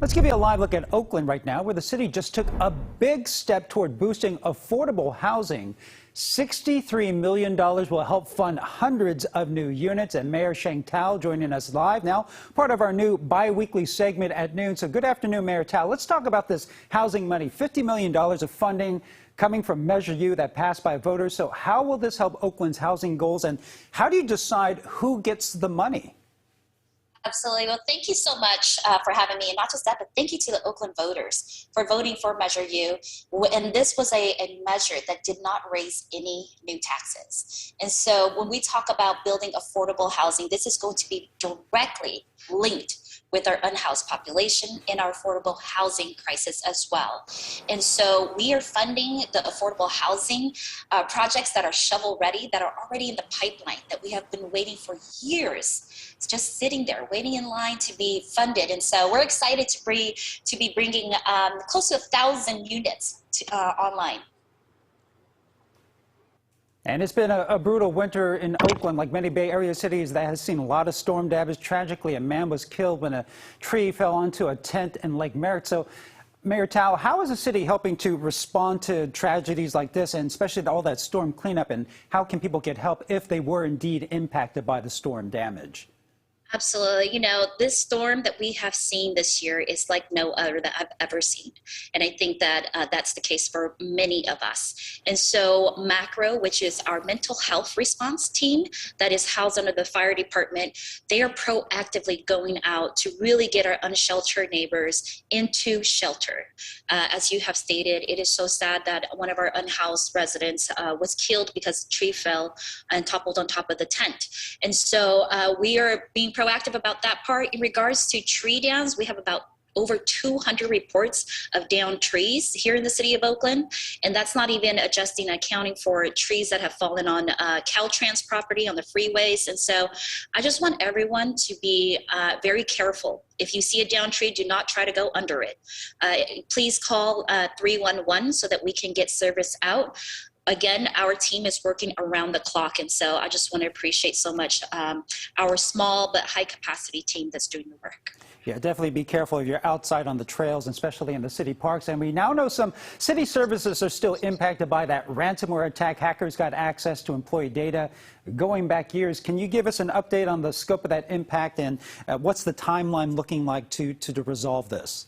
Let's give you a live look at Oakland right now, where the city just took a big step toward boosting affordable housing. $63 million will help fund hundreds of new units, and Mayor Sheng Thao joining us live now, part of our new bi-weekly segment at noon. So good afternoon, Mayor Thao. Let's talk about this housing money, $50 million of funding coming from Measure U that passed by voters. So how will this help Oakland's housing goals, and how do you decide who gets the money? Absolutely. Well, thank you so much for having me. And not just that, but thank you to the Oakland voters for voting for Measure U. And this was a measure that did not raise any new taxes. And so when we talk about building affordable housing, this is going to be directly linked with our unhoused population and our affordable housing crisis as well. And so we are funding the affordable housing projects that are shovel ready, that are already in the pipeline, that we have been waiting for years. It's just sitting there waiting in line to be funded. And so we're excited to be bringing close to 1,000 units online. And it's been a brutal winter in Oakland, like many Bay Area cities that has seen a lot of storm damage. Tragically, a man was killed when a tree fell onto a tent in Lake Merritt. So, Mayor Thao, how is the city helping to respond to tragedies like this, and especially all that storm cleanup, and how can people get help if they were indeed impacted by the storm damage? Absolutely. You know, this storm that we have seen this year is like no other that I've ever seen. And I think that that's the case for many of us. And so Macro, which is our mental health response team that is housed under the fire department, they are proactively going out to really get our unsheltered neighbors into shelter. As you have stated, it is so sad that one of our unhoused residents was killed because a tree fell and toppled on top of the tent. And so we are being proactive about that part. In regards to tree downs, we have about over 200 reports of downed trees here in the city of Oakland. And that's not even accounting for trees that have fallen on Caltrans property on the freeways. And so I just want everyone to be very careful. If you see a downed tree, do not try to go under it. Please call 311 so that we can get service out. Again, our team is working around the clock, and so I just want to appreciate so much our small but high capacity team that's doing the work. Yeah, definitely be careful if you're outside on the trails, especially in the city parks. And we now know some city services are still impacted by that ransomware attack. Hackers got access to employee data going back years. Can you give us an update on the scope of that impact, and what's the timeline looking like to resolve this?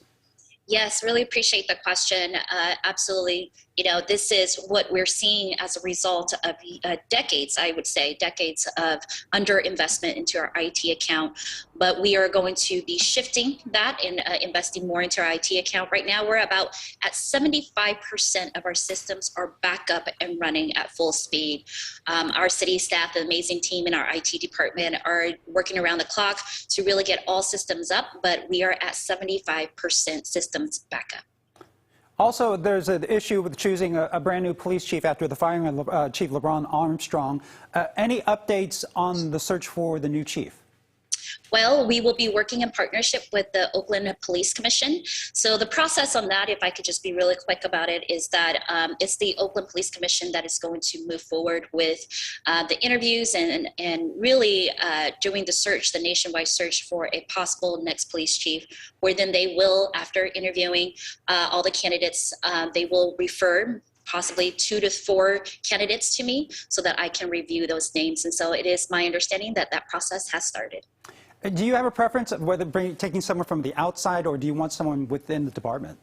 Yes, really appreciate the question. Absolutely. You know, this is what we're seeing as a result of decades, I would say, decades of underinvestment into our IT account. But we are going to be shifting that and investing more into our IT account. Right now, we're at 75% of our systems are back up and running at full speed. Our city staff, the amazing team in our IT department, are working around the clock to really get all systems up, but we are at 75% systems back up. Also, there's an issue with choosing a brand new police chief after the firing of Chief LeBron Armstrong. Any updates on the search for the new chief? Well, we will be working in partnership with the Oakland Police Commission. So the process on that, if I could just be really quick about it, is that it's the Oakland Police Commission that is going to move forward with the interviews and really doing the search, the nationwide search for a possible next police chief, where then they will, after interviewing all the candidates, they will refer possibly 2 to 4 candidates to me so that I can review those names. And so it is my understanding that that process has started. Do you have a preference of whether taking someone from the outside, or do you want someone within the department?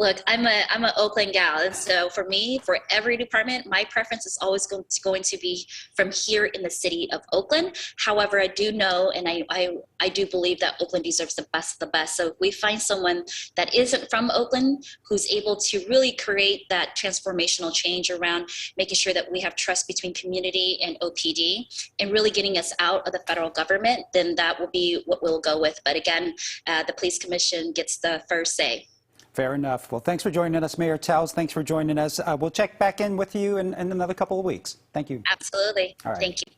Look, I'm an Oakland gal, and so for me, for every department, my preference is always going to be from here in the city of Oakland. However, I do know, and I do believe that Oakland deserves the best of the best. So if we find someone that isn't from Oakland, who's able to really create that transformational change around making sure that we have trust between community and OPD and really getting us out of the federal government, then that will be what we'll go with. But again, the Police Commission gets the first say. Fair enough. Well, thanks for joining us, Mayor Thao. Thanks for joining us. We'll check back in with you in another couple of weeks. Thank you. Absolutely. All right. Thank you.